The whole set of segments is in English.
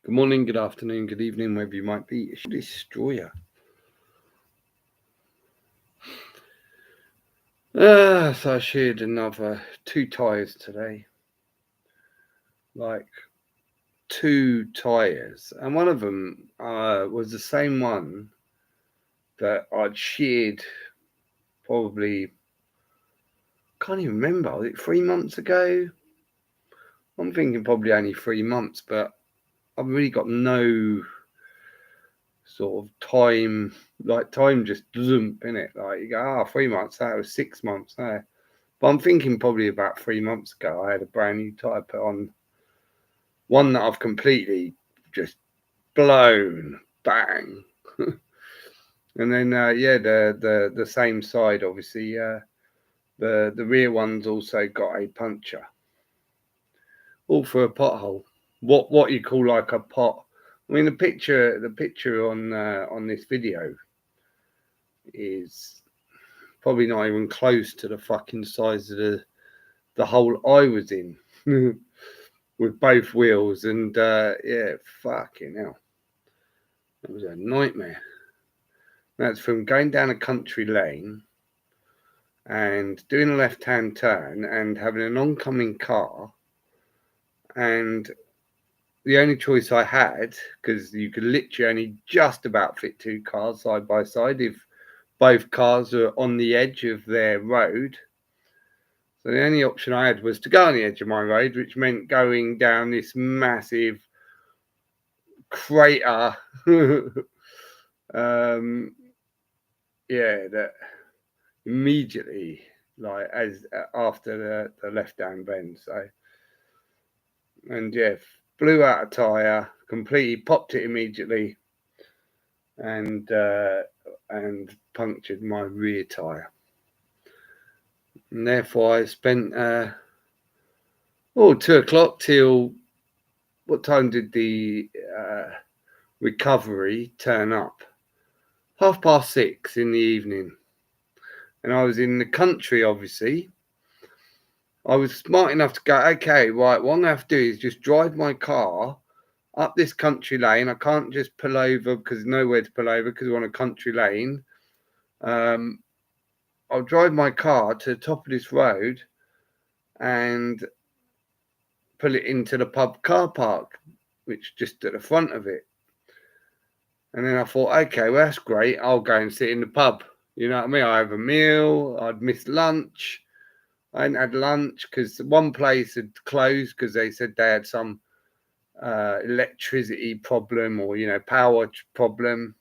Good morning, good afternoon, good evening, wherever you might be. It's Destroyer. So I shared another 2 tyres today. Like 2 tyres. And one of them was the same one that I'd shared probably, can't even remember, was it 3 months ago? I'm thinking probably only 3 months, but I've really got no sort of time, like time just zoom in it. Like you go, 3 months, that was 6 months there. But I'm thinking probably about 3 months ago, I had a brand new tyre put on, one that I've completely just blown, bang. And then the same side, obviously, the rear one's also got a puncture, all for a pothole. What you call like a pot. I mean, the picture on this video is probably not even close to the fucking size of the hole I was in with both wheels. And yeah, fucking hell, it was a nightmare. That's from going down a country lane and doing a left-hand turn and having an oncoming car, and the only choice I had, because you could literally only just about fit 2 cars side by side if both cars are on the edge of their road. So the only option I had was to go on the edge of my road, which meant going down this massive crater. That immediately, like as after the left-hand bend. So, and yeah, blew out a tyre, completely popped it immediately, and punctured my rear tyre. And therefore, I spent 2 o'clock till, what time did the recovery turn up? 6:30 in the evening. And I was in the country, obviously. I was smart enough to go, okay, right, what I'm going to have to do is just drive my car up this country lane. I can't just pull over because there's nowhere to pull over because we're on a country lane. I'll drive my car to the top of this road and pull it into the pub car park, which just at the front of it. And then I thought, okay, well, that's great. I'll go and sit in the pub. You know what I mean? I have a meal. I'd missed lunch. I hadn't had lunch because one place had closed because they said they had some electricity problem or, power problem.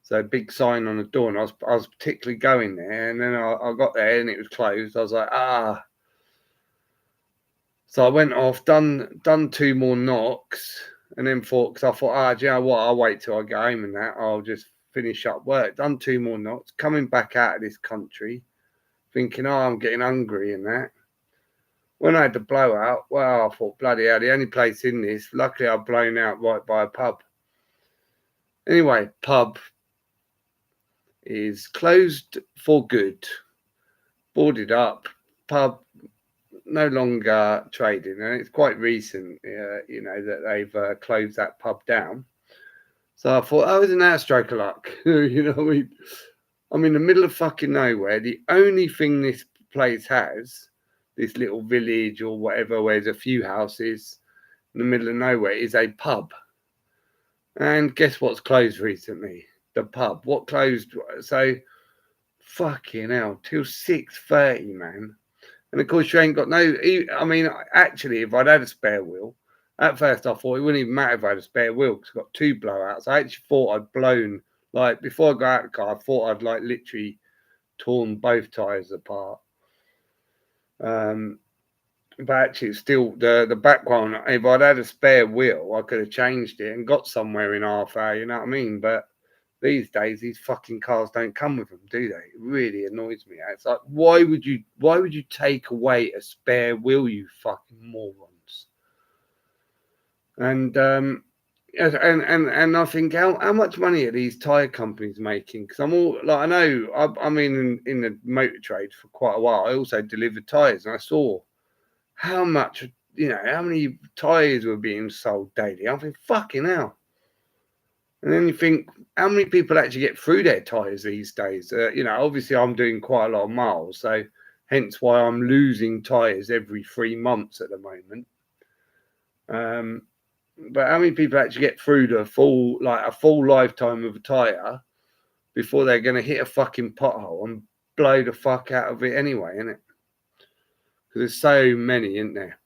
So big sign on the door, and I was particularly going there, and then I got there and it was closed. I was like, So I went off, done 2 more knocks, and then thought, because I thought, do you know what? I'll wait till I go home and that. I'll just finish up work. Done 2 more knocks, coming back out of this country, thinking, I'm getting hungry and that. When I had the blowout, well, I thought, bloody hell, the only place in this, luckily I'd blown out right by a pub. Anyway, pub is closed for good, boarded up, pub no longer trading, and it's quite recent, that they've closed that pub down. So I thought, isn't that a stroke of luck? I'm in the middle of fucking nowhere. The only thing this place has, this little village or whatever, where there's a few houses in the middle of nowhere, is a pub. And guess what's closed recently? The pub. What closed? So, fucking hell, till 6:30, man. And of course, you ain't got no. I mean, actually, if I'd had a spare wheel, at first I thought it wouldn't even matter if I had a spare wheel because I've got 2 blowouts. I actually thought I'd blown, like, before I got out of the car, I thought I'd, like, literally torn both tyres apart. But actually, it's still the back one. If I'd had a spare wheel, I could have changed it and got somewhere in half hour. You know what I mean? But these days, these fucking cars don't come with them, do they? It really annoys me. It's like, why would you take away a spare wheel, you fucking morons? And I think, how much money are these tyre companies making? Because I'm all like, I know I'm in the motor trade for quite a while. I also delivered tyres, and I saw how much how many tyres were being sold daily. I think, fucking hell. And then you think, how many people actually get through their tyres these days? Obviously I'm doing quite a lot of miles, so hence why I'm losing tyres every 3 months at the moment. But how many people actually get through a full lifetime of a tyre before they're going to hit a fucking pothole and blow the fuck out of it anyway, innit? Because there's so many, isn't there?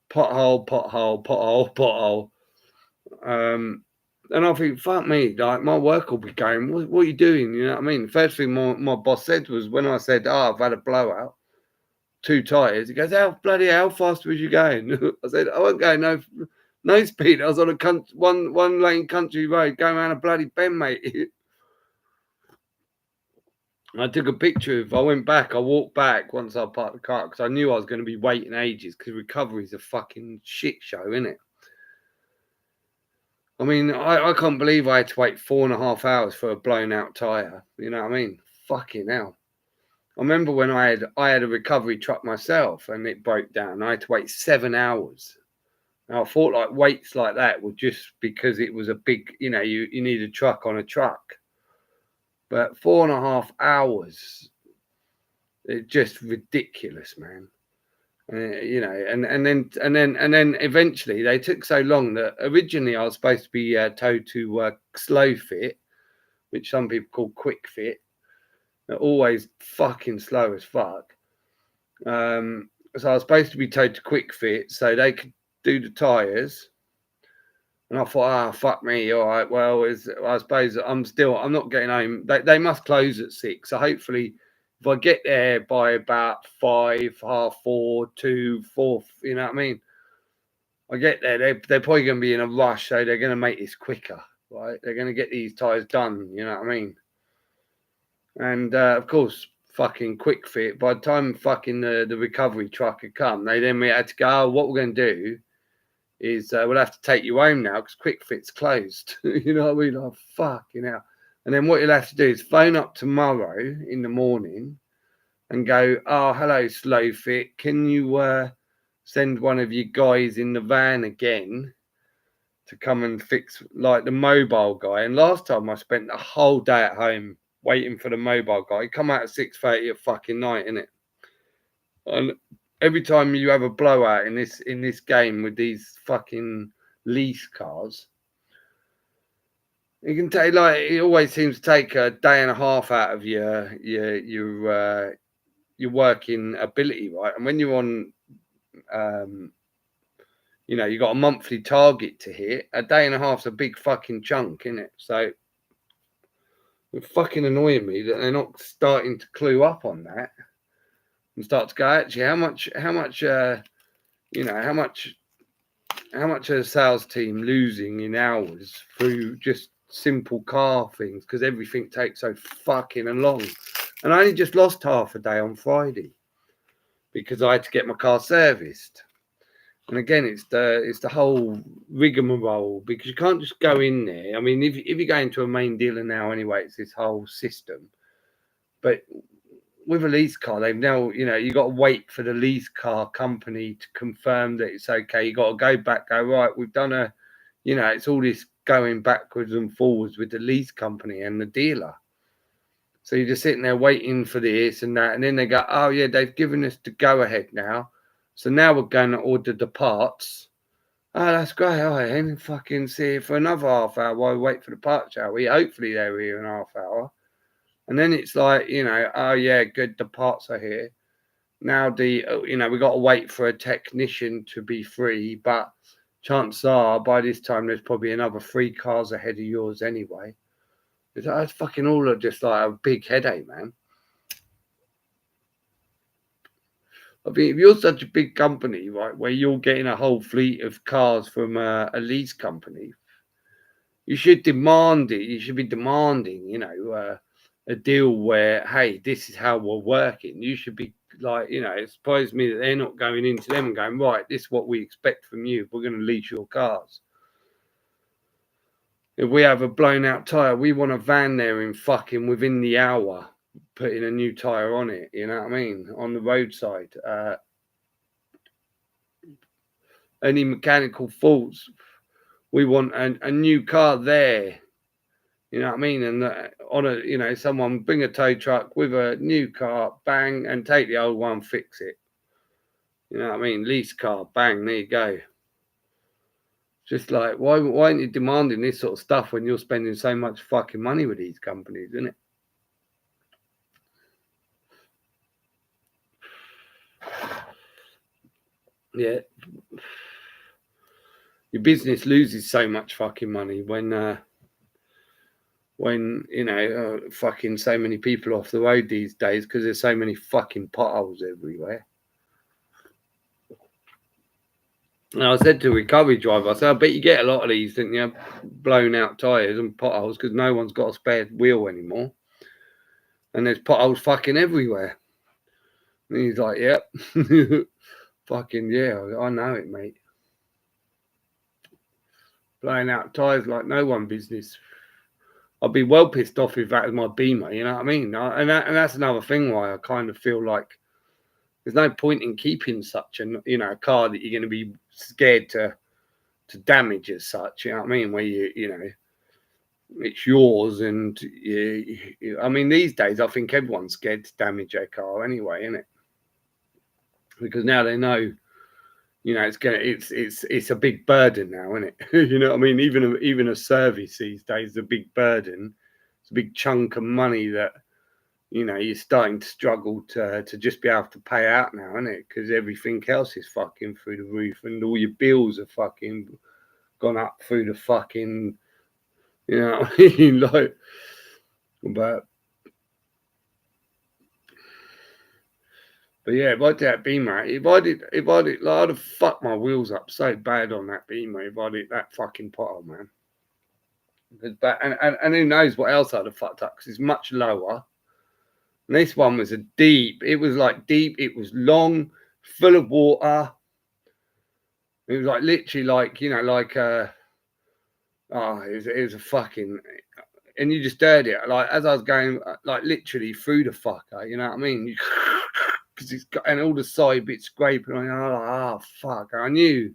Pothole, pothole, pothole, pothole. And I think, fuck me, like my work will be going, what are you doing? You know what I mean? First thing my boss said was, when I said, I've had a blowout, 2 tyres, he goes, how fast was you going? I said, I wasn't going no speed. I was on a one lane country road going around a bloody bend, mate. I took a picture I went back, I walked back once I parked the car because I knew I was going to be waiting ages because recovery's a fucking shit show, innit? I mean, I can't believe I had to wait 4.5 hours for a blown out tyre. You know what I mean? Fucking hell. I remember when I had a recovery truck myself and it broke down. I had to wait 7 hours. Now, I thought like waits like that were just because it was a big, you need a truck on a truck. But 4.5 hours, it's just ridiculous, man. And then eventually they took so long that originally I was supposed to be towed to slow fit, which some people call quick fit. They're always fucking slow as fuck. So I was supposed to be towed to quick fit so they could do the tyres. And I thought, fuck me, all right. Well, I suppose I'm not getting home. They must close at 6. So hopefully, if I get there by about 5, 3:30, 2, 4, you know what I mean? I get there, they're probably going to be in a rush, so they're going to make this quicker, right? They're going to get these tyres done, you know what I mean? And of course, fucking quick fit. By the time fucking the recovery truck had come, they then had to go, what we're going to do is we'll have to take you home now because quick fit's closed. You know what I mean? Oh, fucking hell. And then what you'll have to do is phone up tomorrow in the morning and go, hello, slow fit. Can you send one of you guys in the van again to come and fix like the mobile guy? And last time I spent the whole day at home waiting for the mobile guy. He come out at 6:30 at fucking night, innit? And every time you have a blowout in this game with these fucking lease cars, it can take it always seems to take a day and a half out of your working ability, right? And when you're on, you got a monthly target to hit, a day and a half's a big fucking chunk, isn't it? So it's fucking annoying me that they're not starting to clue up on that and start to go, actually, how much a sales team losing in hours through just simple car things because everything takes so fucking long. And I only just lost half a day on Friday because I had to get my car serviced. And again, it's the whole rigmarole because you can't just go in there. I mean, if you go into a main dealer now anyway, it's this whole system. But with a lease car, they've now, you got to wait for the lease car company to confirm that it's okay. You got to go back, go, right, we've done it's all this going backwards and forwards with the lease company and the dealer. So you're just sitting there waiting for this and that. And then they go, oh, yeah, they've given us the go ahead now. So now we're going to order the parts. Oh, that's great. All right, and fucking see you for another half hour while we wait for the parts, shall we? Hopefully they're here in half hour. And then it's like, oh, yeah, good, the parts are here. Now we got to wait for a technician to be free. But chances are by this time there's probably another 3 cars ahead of yours anyway. It's fucking all just like a big headache, man. I mean, if you're such a big company, right, where you're getting a whole fleet of cars from a lease company, you should demand it. You should be demanding, a deal where, hey, this is how we're working. You should be like, it surprised me that they're not going into them and going, right, this is what we expect from you. We're going to lease your cars. If we have a blown out tyre, we want a van there in fucking within the hour, putting a new tyre on it, you know what I mean, on the roadside. any mechanical faults. We want a new car there. You know what I mean? And on a, you know, someone bring a tow truck with a new car, bang, and take the old one, fix it. You know what I mean? Lease car, bang, there you go. Just like, why aren't you demanding this sort of stuff when you're spending so much fucking money with these companies, isn't it? Yeah. Your business loses so much fucking money when you know fucking so many people off the road these days because there's so many fucking potholes everywhere. And I said to a recovery driver, I said, I bet you get a lot of these, didn't you? Blown out tyres and potholes because no one's got a spare wheel anymore. And there's potholes fucking everywhere. And he's like, yep. Fucking yeah, I know it, mate. Blowing out tyres like no one business. I'd be well pissed off if that was my Beamer, you know what I mean? And that's another thing why I kind of feel like there's no point in keeping such a car that you're going to be scared to damage as such. You know what I mean? Where you know it's yours, and I mean these days I think everyone's scared to damage their car anyway, isn't it? Because now they know, you know, it's a big burden now, isn't it? You know what I mean? Even a service these days is a big burden. It's a big chunk of money that, you know, you're starting to struggle to just be able to pay out now, isn't it? Because everything else is fucking through the roof, and all your bills are fucking gone up through the fucking, you know what I mean? Like, but yeah, if I did that Beamer, if I did, like, I'd have fucked my wheels up so bad on that Beamer if I did that fucking pothole, man. And who knows what else I'd have fucked up because it's much lower. And this one was it was like deep, it was long, full of water. It was like literally like, you know, like it was a fucking, and you just heard it like as I was going like literally through the fucker, you know what I mean? Because it's got, and all the side bits scraping. I'm like, oh fuck! I knew,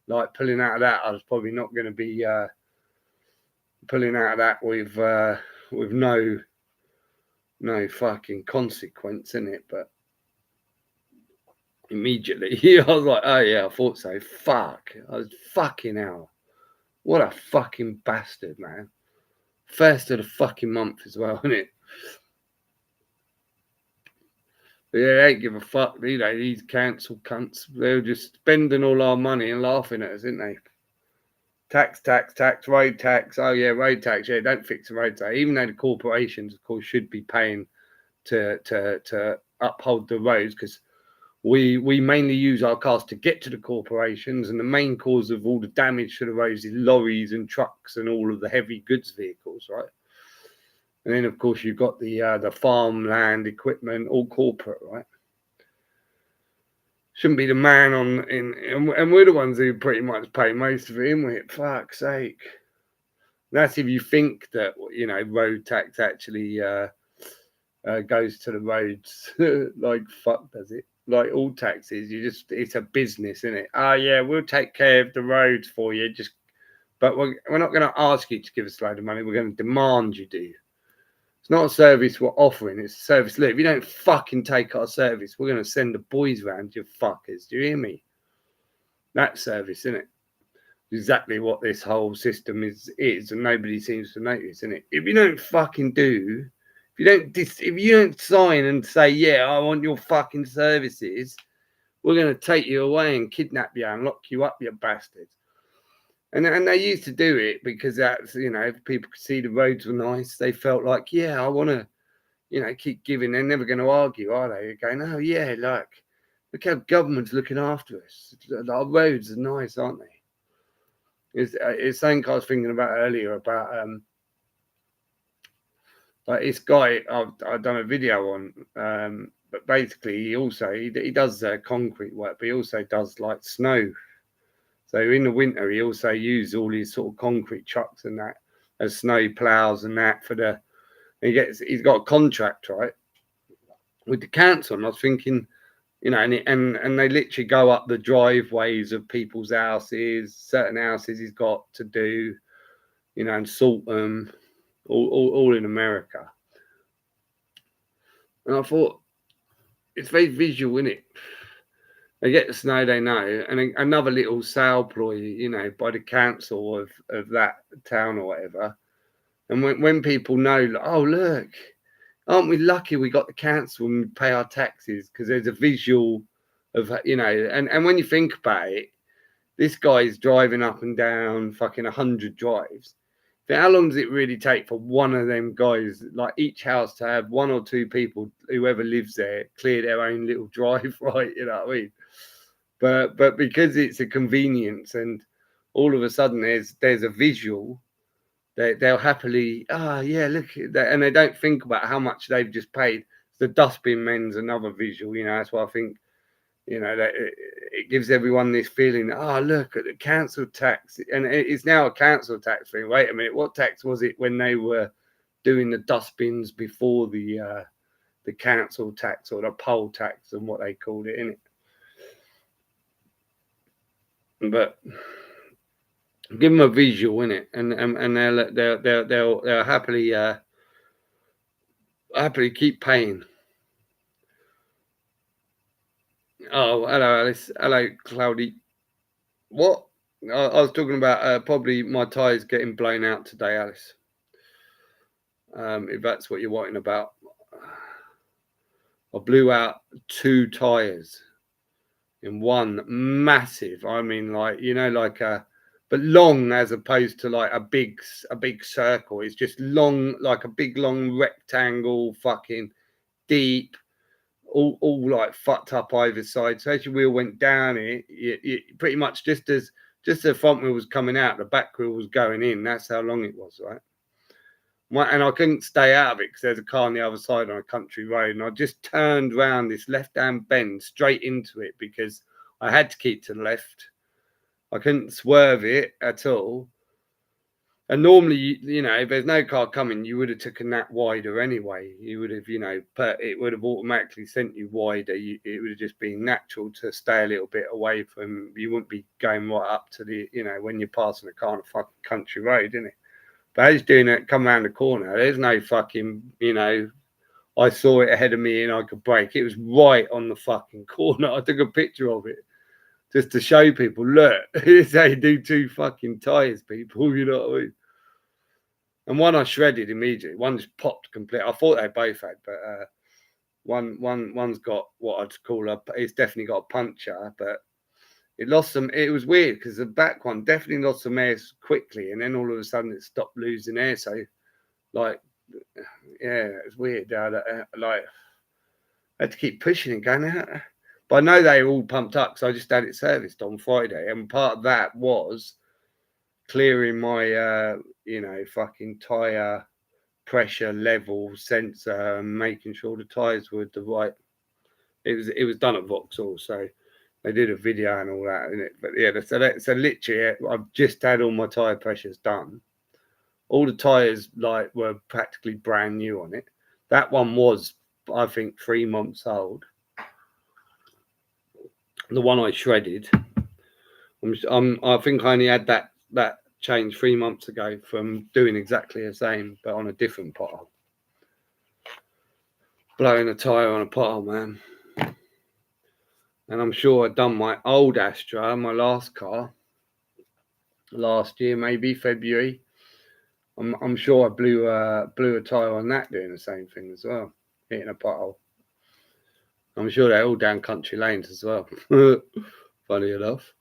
like pulling out of that, I was probably not going to be pulling out of that with no fucking consequence in it. But immediately, I was like, oh yeah, I thought so. Fuck! I was fucking hell. What a fucking bastard, man. First of the fucking month as well, isn't it? But yeah, they ain't give a fuck, you know, these council cunts. They were just spending all our money and laughing at us, didn't they? Tax, road tax. Oh yeah, road tax. Yeah, don't fix the road tax. Even though the corporations, of course, should be paying to uphold the roads, because we mainly use our cars to get to the corporations, and the main cause of all the damage to the roads is lorries and trucks and all of the heavy goods vehicles, right? And then of course you've got the farmland equipment, all corporate, right? Shouldn't be the man and we're the ones who pretty much pay most of it, isn't we? Fuck's sake. That's if you think that, you know, road tax actually goes to the roads. Like, fuck does it? Like all taxes, it's a business, isn't it? Oh yeah, we'll take care of the roads for you. But we're not going to ask you to give us a load of money. We're going to demand you do. It's not a service we're offering. It's a service. Look, if you don't fucking take our service, we're going to send the boys round, you fuckers. Do you hear me? That service, isn't it? Exactly what this whole system is, and nobody seems to notice, isn't it? If you don't fucking do, if you don't sign and say, yeah, I want your fucking services, we're going to take you away and kidnap you and lock you up, you bastards. And they used to do it because that's, you know, if people could see the roads were nice, they felt like, yeah, I want to, you know, keep giving. They're never going to argue, are they? They're going, oh yeah, look how government's looking after us. Our roads are nice, aren't they? It's something I was thinking about earlier about like this guy I've done a video on, but basically he does concrete work, but he also does like snow. So in the winter he also uses all these sort of concrete trucks and that as snow plows and that he's got a contract, right, with the council. And I was thinking, you know, and they literally go up the driveways of people's houses. Certain houses he's got to do, you know, and salt them, all in America. And I thought it's very visual, isn't it? They get the snow, they know, and another little sale ploy, you know, by the council of that town or whatever. And when people know, like, oh look, aren't we lucky we got the council and we pay our taxes, because there's a visual of, you know, and when you think about it, this guy's driving up and down fucking 100 drives. But how long does it really take for one of them guys, like each house, to have one or two people, whoever lives there, clear their own little drive, right? You know what I mean? But because it's a convenience, and all of a sudden there's a visual, they'll happily, yeah, look at that, and they don't think about how much they've just paid. The dustbin men's another visual, you know. That's why I think, you know, that it gives everyone this feeling, look at the council tax, and it's now a council tax thing. Wait a minute, what tax was it when they were doing the dustbins before the council tax, or the poll tax, and what they called it, innit? But give them a visual, innit, and they'll happily keep paying. Oh, hello, Alice. Hello, Cloudy. What? I was talking about probably my tyres getting blown out today, Alice. If that's what you're wanting about. I blew out 2 tyres in one massive. I mean, like, you know, like but long, as opposed to like a big circle. It's just long, like a big long rectangle, fucking deep. All like fucked up either side. So as your wheel went down it, you pretty much just as the front wheel was coming out, the back wheel was going in. That's how long it was, right? And I couldn't stay out of it because there's a car on the other side on a country road, and I just turned round this left-hand bend straight into it because I had to keep to the left. I couldn't swerve it at all. And normally, you know, if there's no car coming, you would have taken that wider anyway. You would have, you know, but it would have automatically sent you wider. It would have just been natural to stay a little bit away from. You wouldn't be going right up to the, you know, when you're passing a car on a fucking country road, isn't it? But as doing it, come around the corner, there's no fucking, you know, I saw it ahead of me and I could brake. It was right on the fucking corner. I took a picture of it just to show people, look, this is how you do 2 fucking tyres, people, you know what I mean? And one I shredded immediately. One just popped complete. I thought they both had, but one's got what I'd call it's definitely got a puncture, but it lost some. It was weird because the back one definitely lost some air quickly, and then all of a sudden it stopped losing air. So, like, yeah, it was weird. Like, I had to keep pushing and going out. But I know they were all pumped up, so I just had it serviced on Friday, and part of that was clearing my, you know, fucking tyre pressure level sensor, and making sure the tyres were the right. It was done at Vauxhall, so they did a video and all that in it. But yeah, so literally, I've just had all my tyre pressures done. All the tyres like were practically brand new on it. That one was, I think, 3 months old. The one I shredded, I think I only had that change 3 months ago from doing exactly the same, but on a different pothole. Blowing a tyre on a pothole, man. And I'm sure I'd done my old Astra, my last car, last year, maybe February. I'm sure I blew a tyre on that doing the same thing as well, hitting a pothole. I'm sure they're all down country lanes as well. Funny enough.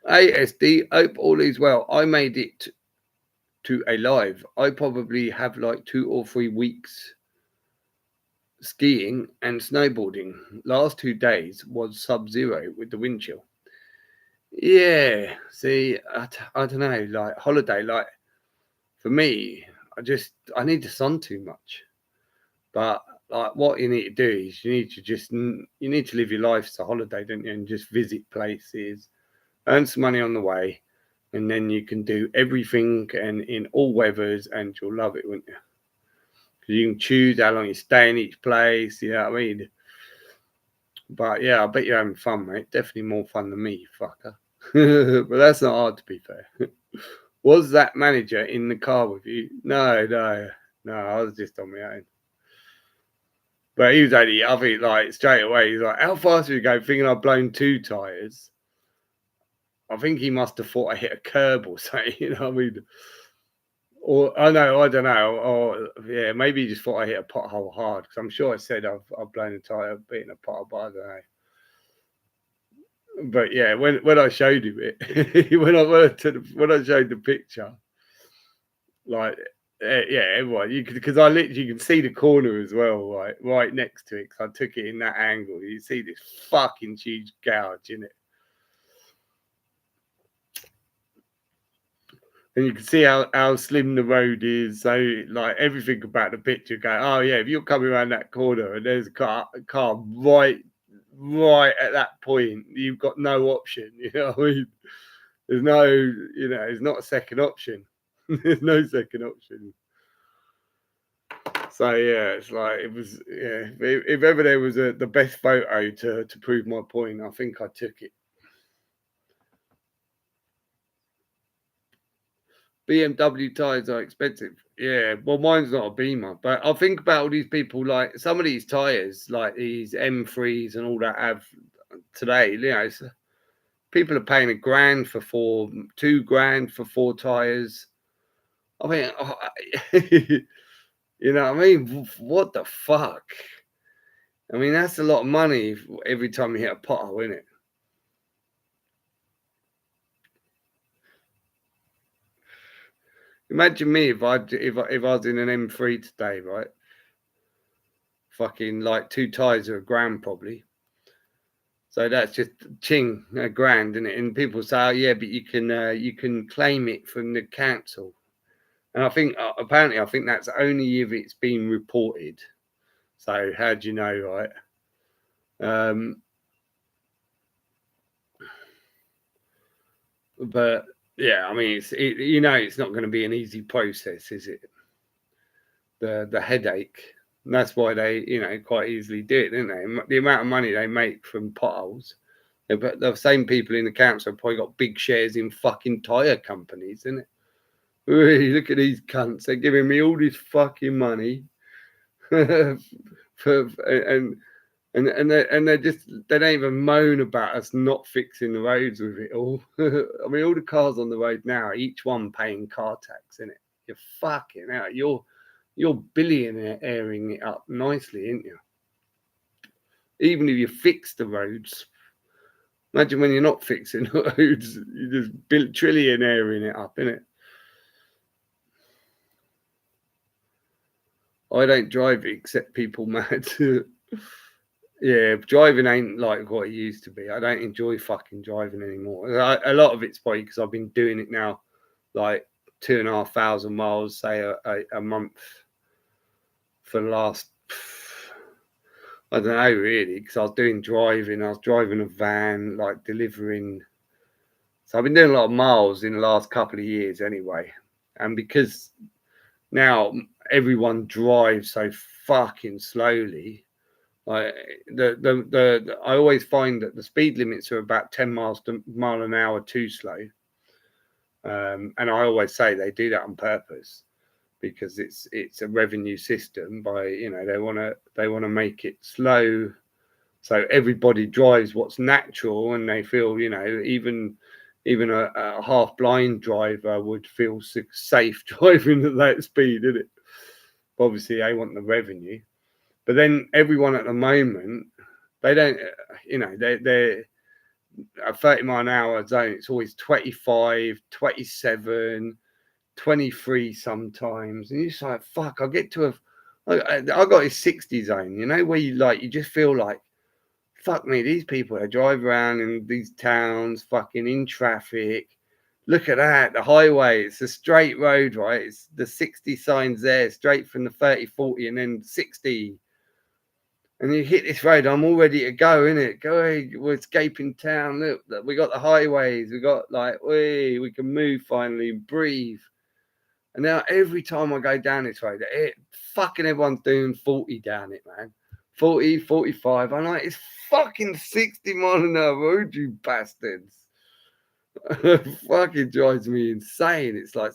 Hey SD, hope all is well. I made it to a live. I probably have like 2 or 3 weeks skiing and snowboarding. Last 2 days was sub-zero with the wind chill. Yeah, see, I don't know, like holiday, like for me, I need the sun too much. But like what you need to do is you need to live your life as a holiday, don't you? And just visit places, earn some money on the way, and then you can do everything and in all weathers, and you'll love it, wouldn't you? Because you can choose how long you stay in each place, you know what I mean? But yeah, I bet you're having fun, mate. Definitely more fun than me, fucker. But that's not hard, to be fair. Was that manager in the car with you? No. I was just on my own. But he was only, I think, like straight away, he's like, "How fast are you going?" Thinking I'd blown 2 tyres. I think he must have thought I hit a curb or something. You know what I mean? Or I don't know. Or yeah, maybe he just thought I hit a pothole hard, because I'm sure I said I've blown a tyre beating a pothole, but I don't know. But yeah, when I showed him it, when I showed the picture, like yeah, everyone, you could, because I literally, you can see the corner as well, right next to it. Because I took it in that angle. You see this fucking huge gouge in it, and you can see how slim the road is. So like everything about the picture, go, oh yeah, if you're coming around that corner and there's a car right at that point, you've got no option. You know what I mean? There's no, it's not a second option. There's no second option. So yeah, it's like, it was, yeah. If ever there was the best photo to prove my point, I think I took it. BMW tyres are expensive. Yeah, well, mine's not a Beamer, but I think about all these people, like some of these tyres, like these M3s and all that, have today. People are paying $1,000 for $2,000 for 4 tyres. I mean, you know what I mean? What the fuck? I mean, that's a lot of money every time you hit a pothole, isn't it? Imagine me if I was in an M3 today, right? Fucking like 2 tyres are $1,000 probably. So that's just ching $1,000, isn't it? And people say, oh yeah, but you can claim it from the council. And I think apparently I think that's only if it's been reported. So how do you know, right? But yeah, I mean, it's not going to be an easy process, is it? The headache. And that's why they, quite easily do it, don't they? The amount of money they make from potholes. But the same people in the council have probably got big shares in fucking tyre companies, isn't it? Ooh, look at these cunts. They're giving me all this fucking money for, and they don't even moan about us not fixing the roads with it all. I mean, all the cars on the road now, each one paying car tax, isn't it? You're fucking out. You're billionairing it up nicely, ain't you? Even if you fix the roads. Imagine when you're not fixing the roads, you're just trillionairing it up, innit? I don't drive it except people mad. Yeah, driving ain't like what it used to be. I don't enjoy fucking driving anymore. A lot of it's probably because I've been doing it now, like 2,500 miles, say a month for the last. I don't know really, because I was doing driving. I was driving a van, like delivering. So I've been doing a lot of miles in the last couple of years anyway, and because now everyone drives so fucking slowly. Like I always find that the speed limits are about 10 mile an hour too slow, and I always say they do that on purpose because it's a revenue system. By they want to make it slow, so everybody drives what's natural, and they feel even a half blind driver would feel safe driving at that speed, isn't it? Obviously, they want the revenue. But then everyone at the moment, they don't, they're a 30 mile an hour zone. It's always 25, 27, 23 sometimes. And you're just like, fuck, I got a 60 zone, where you just feel like, fuck me, these people that drive around in these towns, fucking in traffic. Look at that, the highway, it's a straight road, right? It's the 60 signs there, straight from the 30, 40, and then 60. And you hit this road, I'm all ready to go, innit? Go, hey, we're escaping town. Look, we got the highways. We got we can move finally, breathe. And now every time I go down this road, fucking everyone's doing 40 down it, man. 40, 45. I'm like, it's fucking 60 mile an hour road, you bastards. Fucking drives me insane. It's like,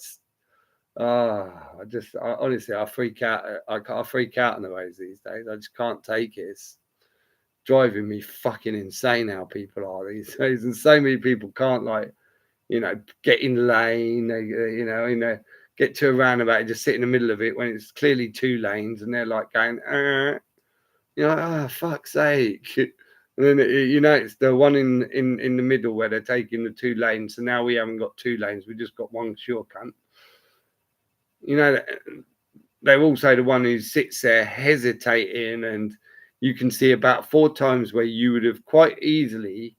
honestly, I freak out. I freak out on the roads these days. I just can't take it. It's driving me fucking insane how people are these days. And so many people can't, like, get in lane, get to a roundabout and just sit in the middle of it when it's clearly 2 lanes, and they're like going, fuck's sake. And then it's the one in the middle where they're taking the 2 lanes. So now we haven't got 2 lanes, we just got one sure cunt. They're also the one who sits there hesitating, and you can see about 4 times where you would have quite easily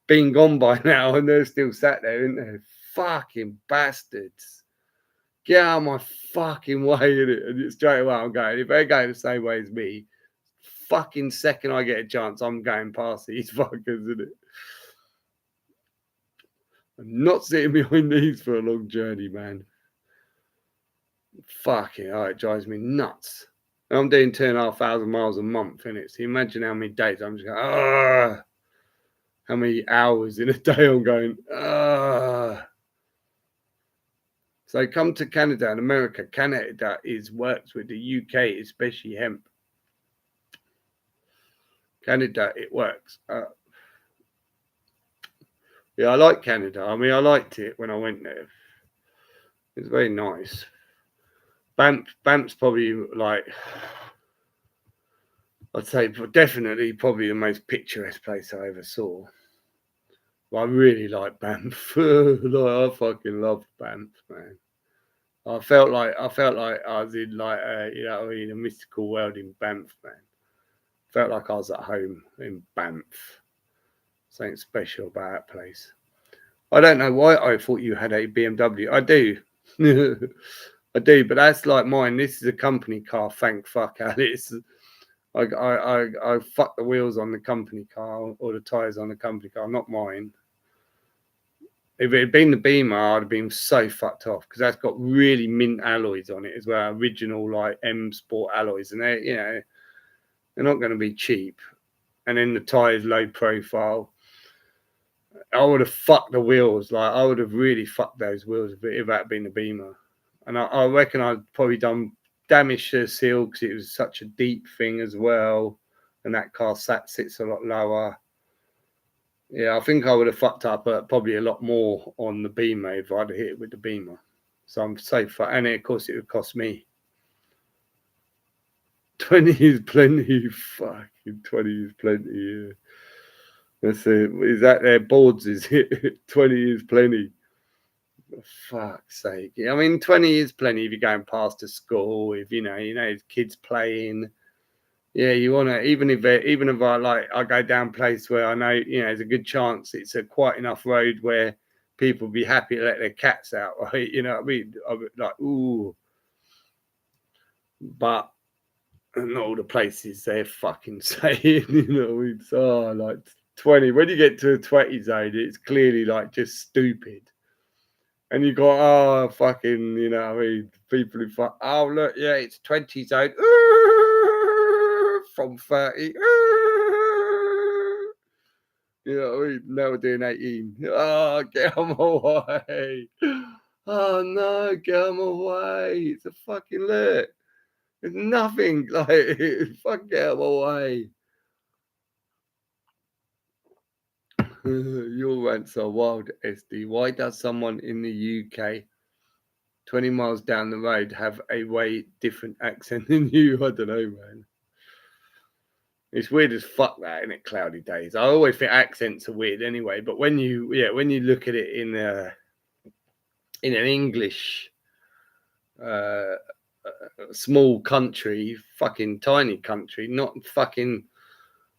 been gone by now, and they're still sat there, isn't they? Fucking bastards. Get out of my fucking way, innit? And straight away I'm going, if they're going the same way as me, fucking second I get a chance, I'm going past these fuckers, innit? I'm not sitting behind these for a long journey, man. Fucking hell, it drives me nuts. And I'm doing 2,500 miles a month, innit? So imagine how many days I'm just going, how many hours in a day I'm going, So come to Canada and America. Canada works with the UK, especially hemp. Canada, it works. Yeah, I like Canada. I mean, I liked it when I went there. It's very nice. Banff's probably, like, I'd say definitely probably the most picturesque place I ever saw. But I really like Banff. I fucking love Banff, man. I felt like I was in, like, in a mystical world in Banff, man. Felt like I was at home in Banff. Something special about that place. I don't know why I thought you had a BMW. I do. I do, but that's like mine. This is a company car. Thank fuck, Alice. I fucked the wheels on the company car, or the tyres on the company car, not mine. If it had been the Beamer, I'd have been so fucked off, because that's got really mint alloys on it as well, original, like, M Sport alloys, and they're not going to be cheap. And then the tyres low profile. I would have fucked the wheels. Like, I would have really fucked those wheels if that had been the Beamer. And I reckon I'd probably done damage to the seal, because it was such a deep thing as well, and that car sits a lot lower. Yeah, I think I would have fucked up probably a lot more on the Beamer if I'd have hit it with the Beamer. So I'm safe. And of course, it would cost me 20 is plenty. Fucking 20 is plenty. Yeah. Let's see. Is that their boards? Is it 20 is plenty? For fuck's sake. I mean, 20 is plenty if you're going past a school. If kids playing. Yeah, you want to, even if I go down place where I know, there's a good chance it's a quite enough road where people be happy to let their cats out, right? You know what I mean? I'd be like, ooh. But not all the places they're fucking saying, you know what I mean? So, like, 20, when you get to a 20 zone, it's clearly, like, just stupid. And you go, fucking, you know what I mean? People who look, yeah, it's 20 zone. From 30. You know what I mean? Now we're doing 18. Oh, get them away. Oh, no, get them away. It's a fucking look. There's nothing. Like, fuck, get them away. Your rants are wild, SD. Why does someone in the UK 20 miles down the road have a way different accent than you? I don't know, man. It's weird as fuck, that, isn't it? Cloudy days. I always think accents are weird anyway, but when you look at it in an English small country, fucking tiny country, not fucking,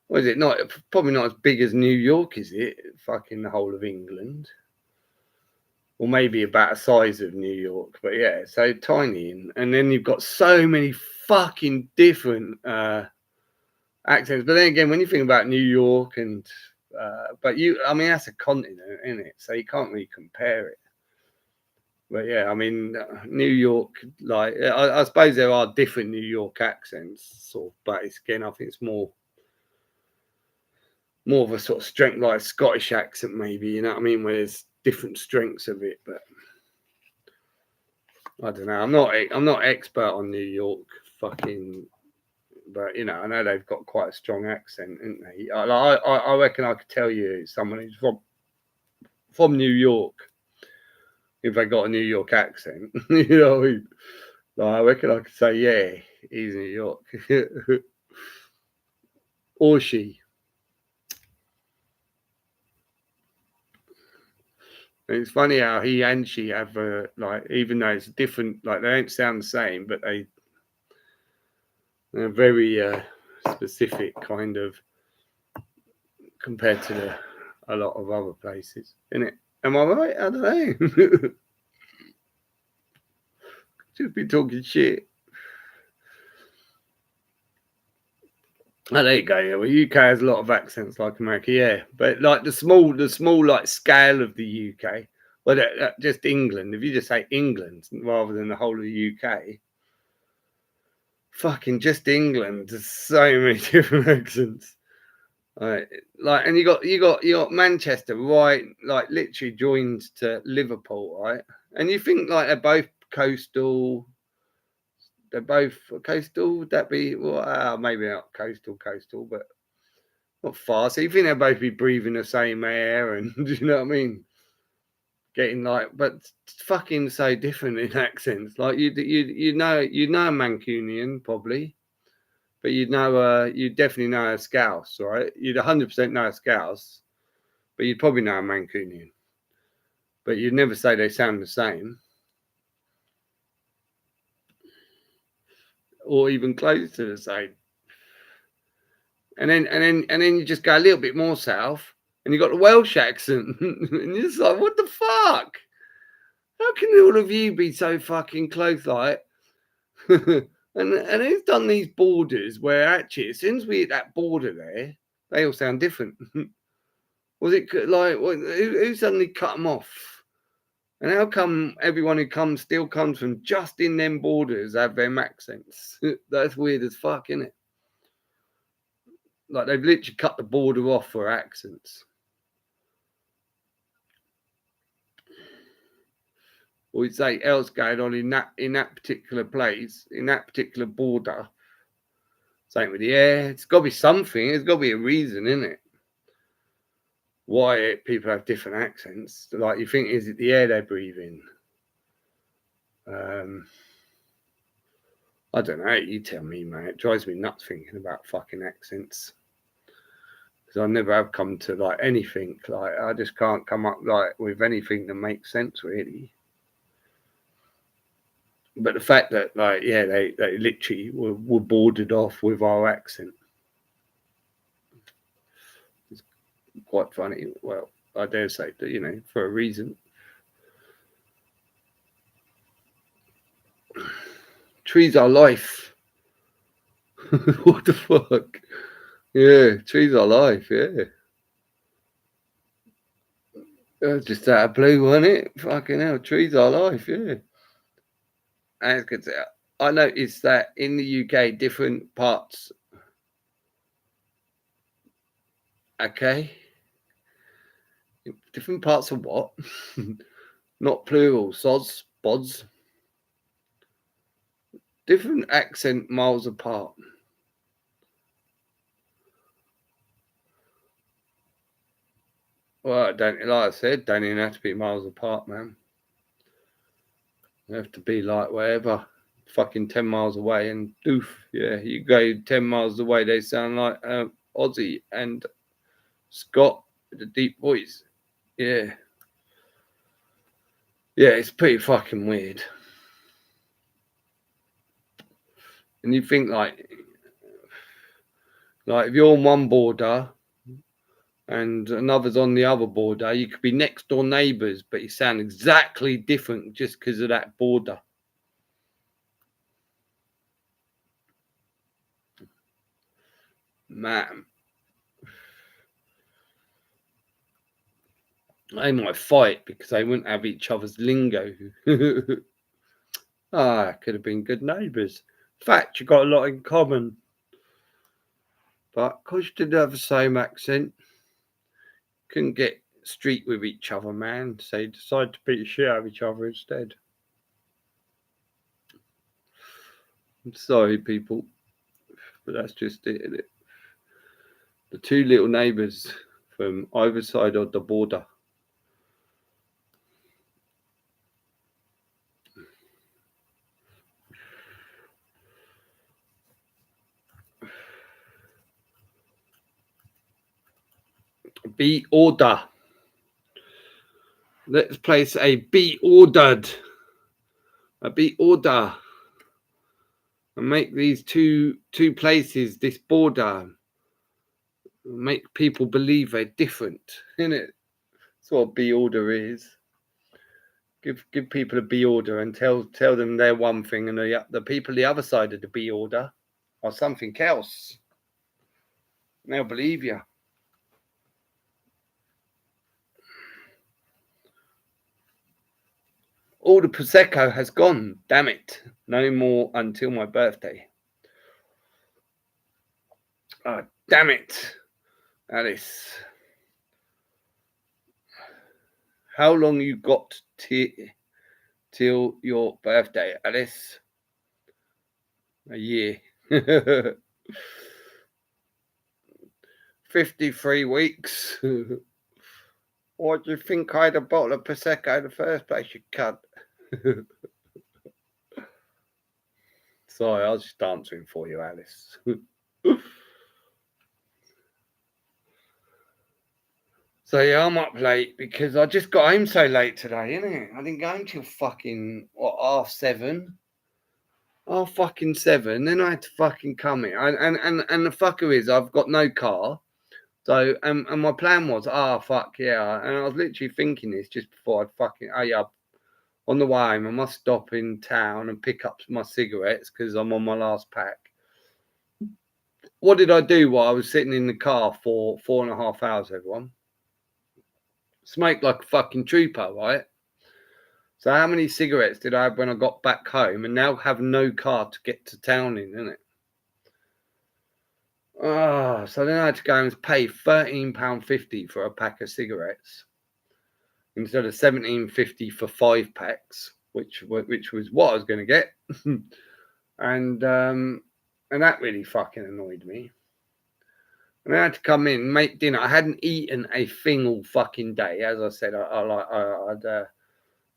what is it? Not probably not as big as New York, is it? Fucking the whole of England, or maybe about the size of New York, but yeah, so tiny, and then you've got so many fucking different accents. But then again, when you think about New York and that's a continent, isn't it? So you can't really compare it. But yeah, I mean, New York, like, I suppose there are different New York accents, sort of, but it's, again, I think it's more more of a sort of strength, like a Scottish accent, maybe. You know what I mean? Where there's different strengths of it, but I don't know. I'm not expert on New York, fucking. But you know, I know they've got quite a strong accent, haven't they? I reckon I could tell you someone who's from New York if they got a New York accent. You know, like, I reckon I could say, yeah, he's New York, or she. And it's funny how he and she have like, even though it's different, like they don't sound the same, but they're very specific kind of compared to a lot of other places, isn't it? Am I right? I don't know. Just be talking shit. Oh, there you go. Yeah, well, UK has a lot of accents like America, yeah, but like the small like scale of the UK. Well, just England. If you just say England rather than the whole of the UK, fucking just England. There's so many different accents. Like, and you got Manchester, right? Like literally joined to Liverpool, right? And you think like they're both coastal. They're both coastal. Would that be well? Maybe not coastal, but not far. So you think they'll both be breathing the same air, and do you know what I mean? Getting like, but fucking so different in accents. Like you know a Mancunian probably, but you definitely know a Scouse, right? You'd 100% know a Scouse, but you'd probably know a Mancunian. But you'd never say they sound the same, or even close to the same. And then you just go a little bit more south, and you got the Welsh accent, and you're just like, what the fuck? How can all of you be so fucking close, like? And who's done these borders where actually, as soon as we hit that border there, they all sound different. Was it like who suddenly cut them off? And how come everyone who comes still comes from just in them borders have them accents? That's weird as fuck, isn't it? Like they've literally cut the border off for accents. Or it's something else going on in that particular place, in that particular border. Same with the air. It's got to be something. There's got to be a reason, isn't it? Why people have different accents. Like you think, is it the air they breathe in? I don't know. You tell me, man. It drives me nuts thinking about fucking accents. Because I never have come to like anything. Like I just can't come up like with anything that makes sense, really. But the fact that like yeah, they literally were boarded off with our accent. It's quite funny. Well, I dare say that, you know, for a reason. Trees are life. What the fuck? Yeah, trees are life. Yeah. Just out of blue, wasn't it? Fucking hell, trees are life. Yeah. And it's good. I noticed that in the UK, different parts. Okay. Different parts of what? Not plural. Sods, bods. Different accent miles apart. Well, don't like I said, don't even have to be miles apart, man. They have to be like wherever, fucking 10 miles away, and doof, yeah, you go 10 miles away, they sound like Aussie and Scott with a deep voice. Yeah, yeah, it's pretty fucking weird. And you think like if you're on one border and another's on the other border, you could be next door neighbours, but you sound exactly different just because of that border. Man, they might fight because they wouldn't have each other's lingo. Could have been good neighbours. In fact, you got a lot in common. But because you didn't have the same accent, couldn't get street with each other, man. So they decided to beat the shit out of each other instead. I'm sorry, people, but that's just it, isn't it? The two little neighbours from either side of the border. Be order. Let's place a be ordered. A be order. And make these two places, this border, make people believe they're different, innit? That's what be order is. Give people a be order and tell them they're one thing, and the people the other side of the be order are something else. And they'll believe you. All the Prosecco has gone. Damn it. No more until my birthday. Oh, damn it, Alice. How long you got till your birthday, Alice? A year. 53 weeks. Why do you think I had a bottle of Prosecco in the first place, you cunt? Sorry, I was just answering for you, Alice. So yeah, I'm up late because I just got home so late today, innit? I didn't go home till fucking, what, 7:30? 7:30. Then I had to fucking come in. And the fucker is, I've got no car. So, and my plan was, fuck yeah. And I was literally thinking this just before I'd fucking, on the way home, I must stop in town and pick up my cigarettes because I'm on my last pack. What did I do while I was sitting in the car for 4.5 hours, everyone? Smoked like a fucking trooper, right? So how many cigarettes did I have when I got back home and now have no car to get to town in, innit? So then I had to go and pay £13.50 for a pack of cigarettes instead of £17.50 for 5 packs, which was what I was going to get. And that really fucking annoyed me. And I had to come in and make dinner. I hadn't eaten a thing all fucking day. As I said,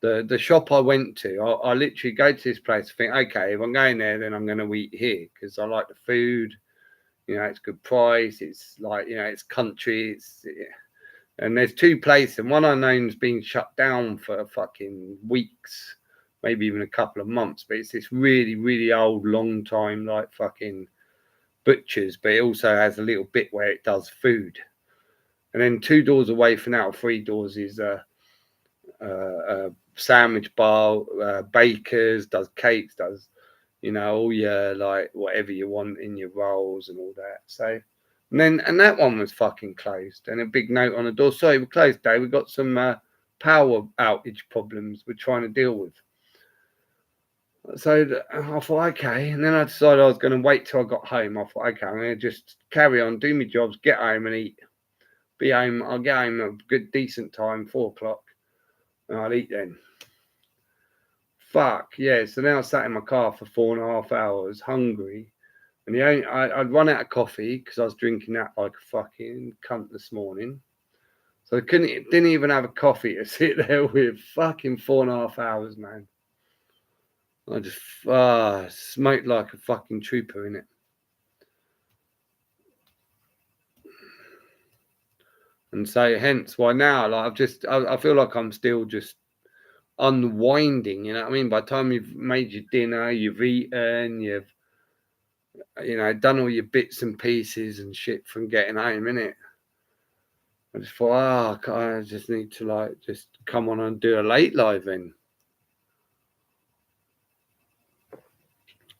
the shop I went to, I literally go to this place and think, okay, if I'm going there, then I'm going to eat here because I like the food. You know, it's good price. It's like, you know, it's country. And there's 2 places, and one I know's been shut down for fucking weeks, maybe even a couple of months. But it's this really, really old, long time, like fucking butchers. But it also has a little bit where it does food. And then 2 doors away from that, or 3 doors, is a sandwich bar, bakers, does cakes, does, you know, all your like whatever you want in your rolls and all that. So, and that one was fucking closed, and a big note on the door. Sorry, we're closed today. We've got some power outage problems we're trying to deal with. So I thought, okay, and then I decided I was going to wait till I got home. I thought, okay, I'm going to just carry on, do my jobs, get home and eat. Be home. I'll get home at a good, decent time, 4 o'clock, and I'll eat then. Fuck yeah! So now I sat in my car for 4.5 hours, hungry, and I'd run out of coffee because I was drinking that like a fucking cunt this morning. So I didn't even have a coffee to sit there with. Fucking 4.5 hours, man. I just smoked like a fucking trooper in it. And so hence why now, like I feel like I'm still just unwinding, you know what I mean? By the time you've made your dinner, you've eaten, you've, you know, done all your bits and pieces and shit from getting home, innit? I just thought, I just need to like just come on and do a late live then.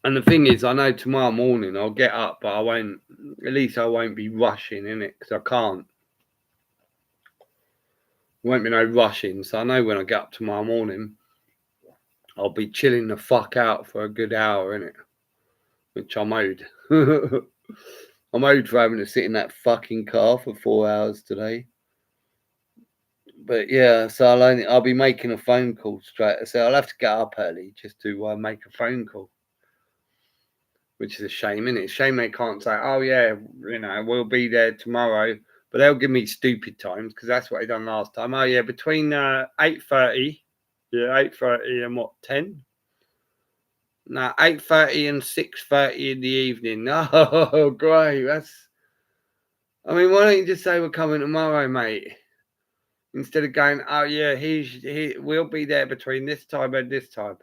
And the thing is, I know tomorrow morning I'll get up, but I won't be rushing in it because I can't. Won't be no rushing, so I know when I get up tomorrow morning, I'll be chilling the fuck out for a good hour in it, which I'm owed. I'm owed for having to sit in that fucking car for 4 hours today. But yeah, so I'll be making a phone call straight. So I'll have to get up early just to make a phone call, which is a shame, isn't it? Shame they can't say, "Oh yeah, we'll be there tomorrow," but they'll give me stupid times because that's what they done last time. Oh yeah, between 8:30, 8:30 and what 10? No, 8:30 and 6:30 in the evening. Oh, great. I mean, why don't you just say we're coming tomorrow, mate? Instead of going, oh yeah, we'll be there between this time and this time.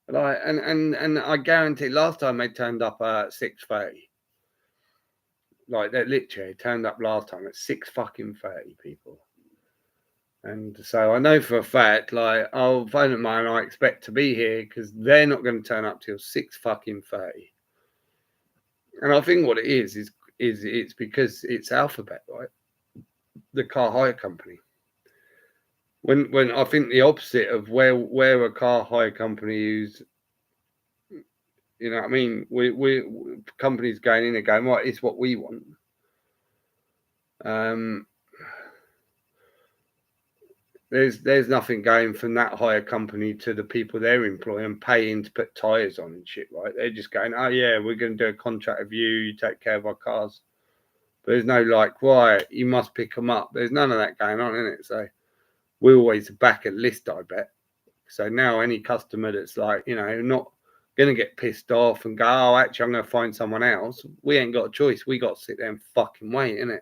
Like, and I guarantee, last time they turned up at 6:30. Like, they literally turned up last time at 6 fucking 30 people. And so I know for a fact, like, I'll phone them and I expect to be here because they're not going to turn up till 6 fucking 30. And I think what it is it's because it's Alphabet, right? The car hire company. When I think the opposite of where a car hire company is, you know what I mean? We companies going in and going, right, it's what we want. There's nothing going from that hire company to the people they're employing and paying to put tyres on and shit, right? They're just going, oh yeah, we're going to do a contract with you. You take care of our cars. But there's no like, right, you must pick them up. There's none of that going on, in it. So we're always back at list, I bet. So now any customer that's like, not going to get pissed off and go, oh, actually, I'm going to find someone else. We ain't got a choice. We got to sit there and fucking wait, innit?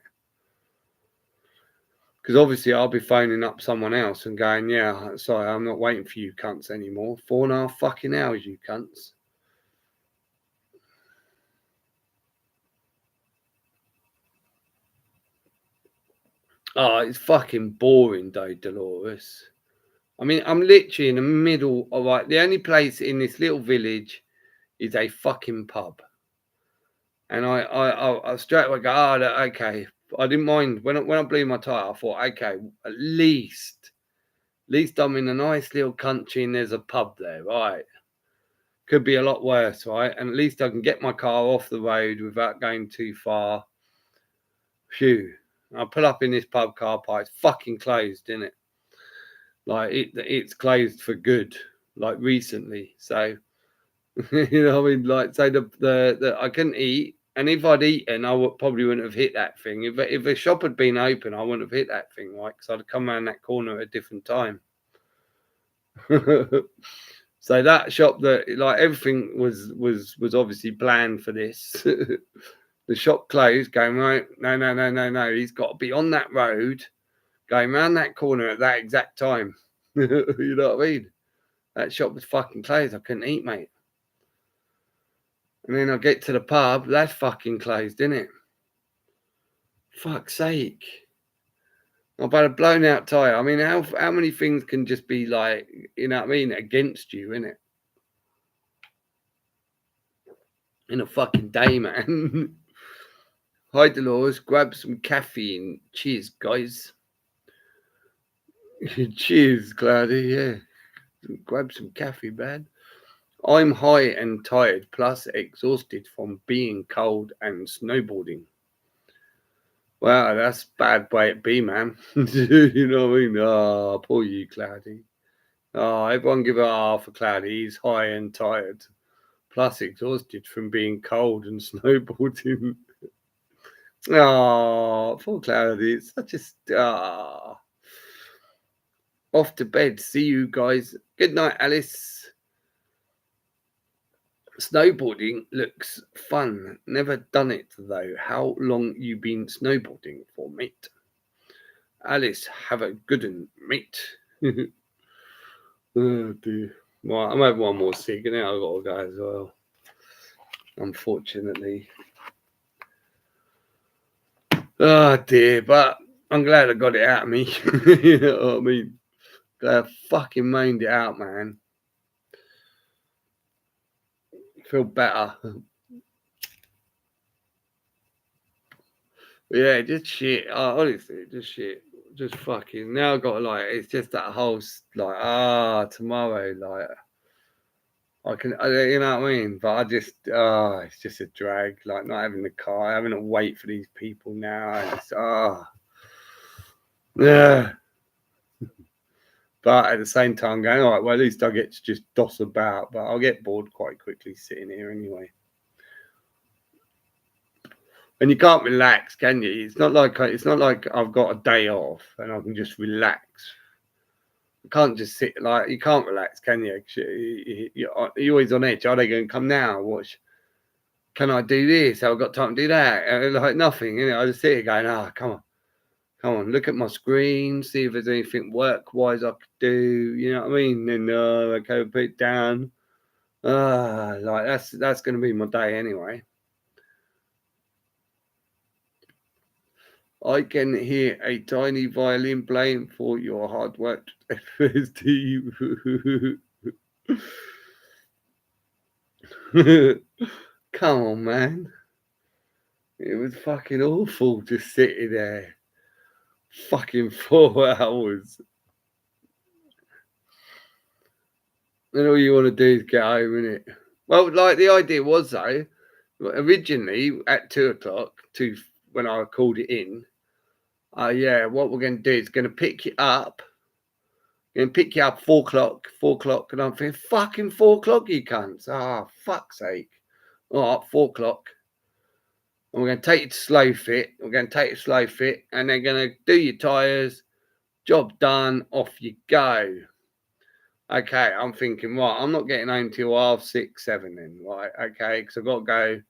Because obviously I'll be phoning up someone else and going, yeah, sorry, I'm not waiting for you cunts anymore. 4.5 fucking hours, you cunts. Oh, it's fucking boring, though, Dolores. I mean, I'm literally in the middle of, like, the only place in this little village is a fucking pub. And I straight away go, oh, okay. I didn't mind when I blew my tire. I thought, okay, at least I'm in a nice little country and there's a pub there, right? Could be a lot worse, right? And at least I can get my car off the road without going too far. Phew! I pull up in this pub car park. It's fucking closed, isn't it? Like it's closed for good, like recently. So you know, I mean, like, so the I couldn't eat. And if I'd eaten, probably wouldn't have hit that thing. If a shop had been open, I wouldn't have hit that thing, right? Because I'd have come around that corner at a different time. So that shop, that like everything was obviously planned for this. The shop closed, going, right, no. He's got to be on that road, going around that corner at that exact time. You know what I mean? That shop was fucking closed. I couldn't eat, mate. And then I get to the pub, that's fucking closed, isn't it? Fuck's sake. I've had a blown out tyre. I mean, how many things can just be like, you know what I mean, against you, innit? In a fucking day, man. Hi, Dolores. Grab some caffeine. Cheers, guys. Cheers, Cloudy. Yeah. Grab some caffeine, man. I'm high and tired, plus exhausted from being cold and snowboarding. Wow, that's a bad way it be, man. You know what I mean? Oh, poor you, Cloudy. Oh, everyone give a half for Cloudy. He's high and tired, plus exhausted from being cold and snowboarding. Oh, poor Cloudy. It's such a off to bed. See you guys. Good night, Alice. Snowboarding looks fun. Never done it though. How long you been snowboarding for, mate? Alice, have a good one, mate. Oh dear. Well, I'm having one more cig and now I've got to go as well. Unfortunately. Oh dear, but I'm glad I got it out of me. You know what I mean? Glad I fucking moaned it out, man. Feel better. Yeah, just shit. Honestly, just shit. Just fucking. Now I got like, it's just that whole like, tomorrow, like I can, you know what I mean. But I just, it's just a drag. Like not having the car, having to wait for these people now. And it's, yeah. But at the same time, going, all right, well, at least I get to just doss about. But I'll get bored quite quickly sitting here anyway. And you can't relax, can you? It's not like I've got a day off and I can just relax. You can't just sit like you can't relax, can you? You're always on edge. Are they going to come now? Watch. Can I do this? Have I got time to do that? Like nothing, you know. I just sit here going, come on, look at my screen, see if there's anything work-wise I could do. You know what I mean? And okay, put it down. Like that's going to be my day anyway. I can hear a tiny violin playing for your hard work efforts to you. Come on, man. It was fucking awful just sitting there. Fucking 4 hours. And all you want to do is get home, innit? Well, like the idea was though, originally at 2:00, when I called it in, yeah, what we're going to do is going to pick you up. Going to pick you up 4:00, 4:00, and I'm thinking, fucking 4:00, you cunts. Fuck's sake. All right, 4:00. And we're going to take you to slow fit. We're going to take you to slow fit, and they're going to do your tyres. Job done. Off you go. Okay, I'm thinking, right, I'm not getting home till 6:30, 7 then, right? Okay, because I've got to go.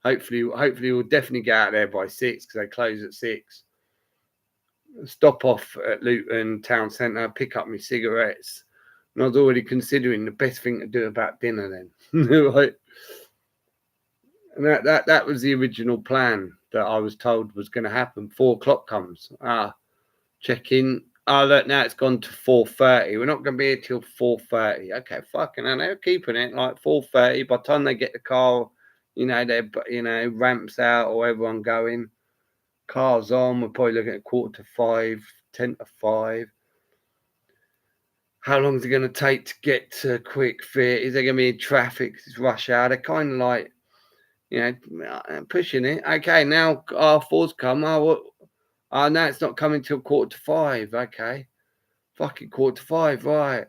Hopefully we'll definitely get out there by 6 because they close at 6. Stop off at Luton Town Centre, pick up my cigarettes. And I was already considering the best thing to do about dinner then. Right? And that was the original plan that I was told was going to happen. 4:00 comes. Check in. Look, now it's gone to 4:30. We're not going to be here till 4:30. Okay, fucking hell. They're keeping it like 4:30. By the time they get the car, they're ramps out or everyone going. Cars on. We're probably looking at 4:45, 10 to 5. How long is it going to take to get to Quick Fit? Is there going to be traffic? It's rush hour. They're kind of like, pushing it. Okay, now R4's come. No, it's not coming till 4:45. Okay, fucking 4:45, right?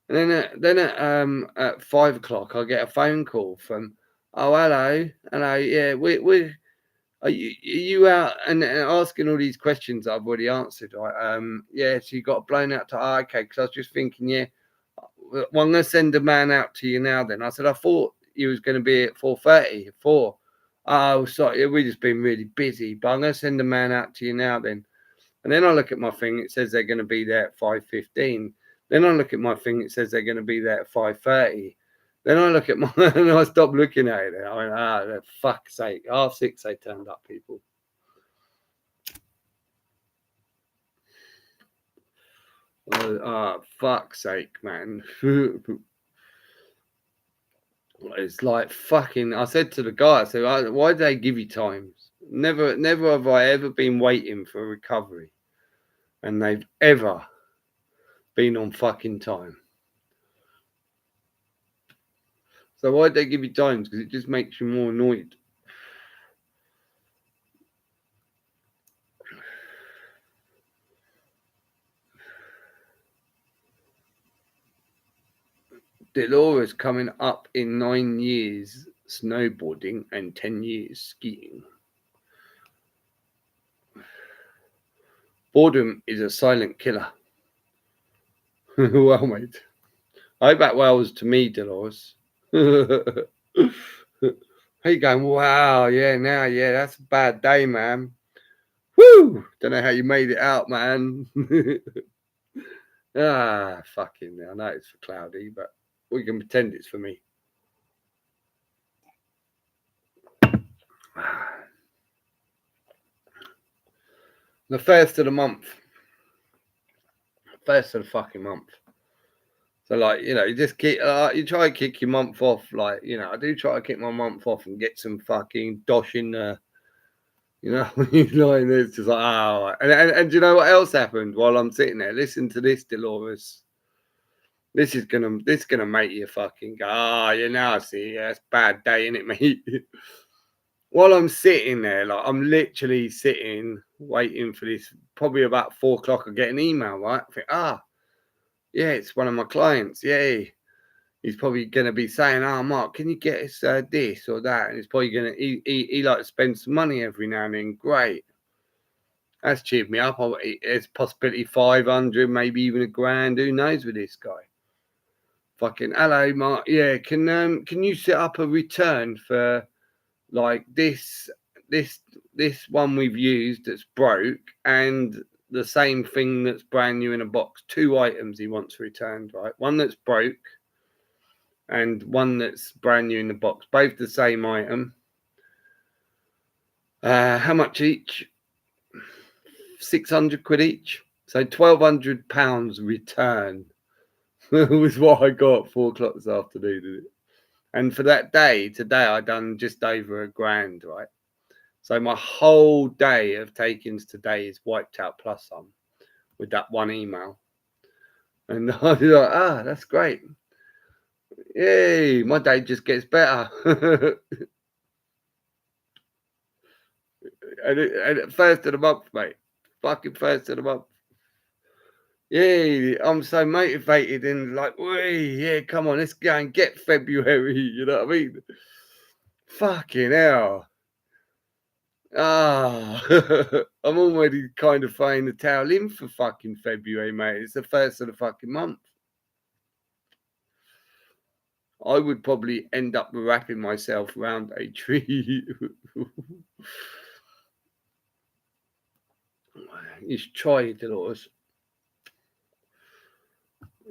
And then at 5:00, I get a phone call from, hello, yeah, we are you out and asking all these questions I've already answered, right? Yeah, so you got blown out to, okay, because I was just thinking, yeah, well, I'm going to send a man out to you now. Then I said, I thought you was going to be at 4:30, 4. Oh, sorry, we've just been really busy, but I'm going to send a man out to you now then. And then I look at my thing, it says they're going to be there at 5:15. Then I look at my thing, it says they're going to be there at 5:30. Then I look at my, and I stop looking at it. I went, for fuck's sake, 6:30 they turned up, people. Fuck's sake, man. It's like fucking. I said to the guy, I said, why do they give you times? Never have I ever been waiting for recovery, and they've ever been on fucking time. So why'd they give you times? Because it just makes you more annoyed. Dolores coming up in 9 years snowboarding and 10 years skiing. Boredom is a silent killer. Well, mate. I hope that was to me, Dolores. How you going? Wow, yeah, that's a bad day, man. Woo! Don't know how you made it out, man. Fucking, I know it's for Cloudy, but we can pretend it's for me. The first of the month. First of the fucking month. So, like, you just keep, you try to kick your month off. Like, I do try to kick my month off and get some fucking dosh in there. And it's just like, and do you know what else happened while I'm sitting there? Listen to this, Dolores. This is gonna make you fucking go, I see, yeah, it's a bad day, isn't it, mate? While I'm sitting there, like I'm literally sitting, waiting for this, probably about 4:00, I get an email, right? I think, Yeah, it's one of my clients. Yeah. He's probably going to be saying, "Oh, Mark, can you get us this or that?" And he's probably going to, he like to spend some money every now and then. Great. That's cheered me up. There's possibility 500, maybe even £1,000. Who knows with this guy? Fucking hello, Mark. Yeah, can you set up a return for like this this one we've used that's broke and the same thing that's brand new in a box? 2 items he wants returned, right? One that's broke and one that's brand new in the box. Both the same item. How much each? 600 quid each. So £1,200 return was what I got at 4 o'clock this afternoon. And for that day, today, I done just over £1,000, right? So my whole day of takings today is wiped out plus some with that one email. And I was like, that's great. Yay, my day just gets better. and first of the month, mate. Fucking first of the month. Yeah, I'm so motivated and like, yeah, come on, let's go and get February. You know what I mean? Fucking hell. I'm already kind of throwing the towel in for fucking February, mate. It's the first of the fucking month. I would probably end up wrapping myself around a tree. You should try it, Dolores.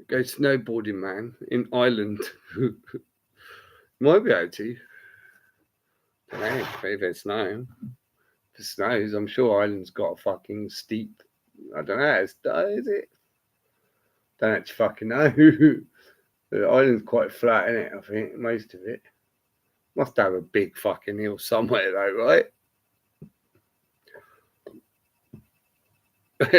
Go snowboarding, man, in Ireland. Might be able to. If it's snow. If it snows, I'm sure Ireland's got a fucking steep. I don't know. Is it? Don't actually fucking know. The island's quite flat, isn't it? I think most of it must have a big fucking hill somewhere, though, right?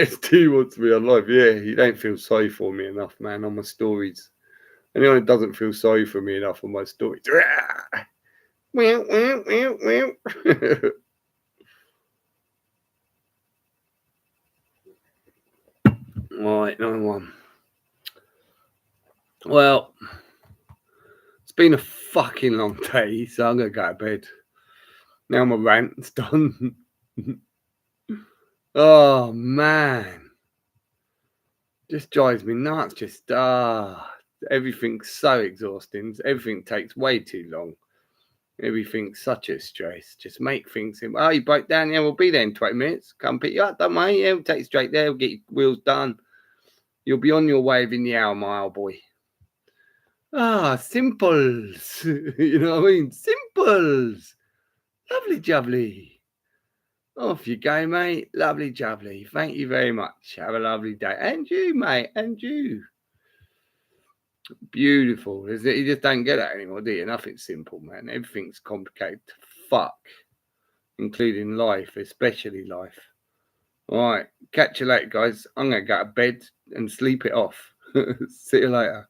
Stu wants me alive. Yeah, you don't feel sorry for me enough, man, on my stories. Anyone who doesn't feel sorry for me enough on my stories. Right, another one. Well, it's been a fucking long day, so I'm going to go to bed. Now my rant's done. Oh, man. Just drives me nuts. Just, everything's so exhausting. Everything takes way too long. Everything's such a stress. Just make things simple. Oh, you broke down? Yeah, we'll be there in 20 minutes. Come pick you up, don't worry. Yeah, we'll take you straight there. We'll get your wheels done. You'll be on your way within the hour, my old boy. Simples. You know what I mean? Simples. Lovely jubbly. Off you go, mate. Lovely jubbly. Thank you very much. Have a lovely day. And you, mate. And you. Beautiful. You just don't get that anymore, do you? Nothing's simple, man. Everything's complicated. Fuck. Including life, especially life. All right. Catch you later, guys. I'm going to go to bed and sleep it off. See you later.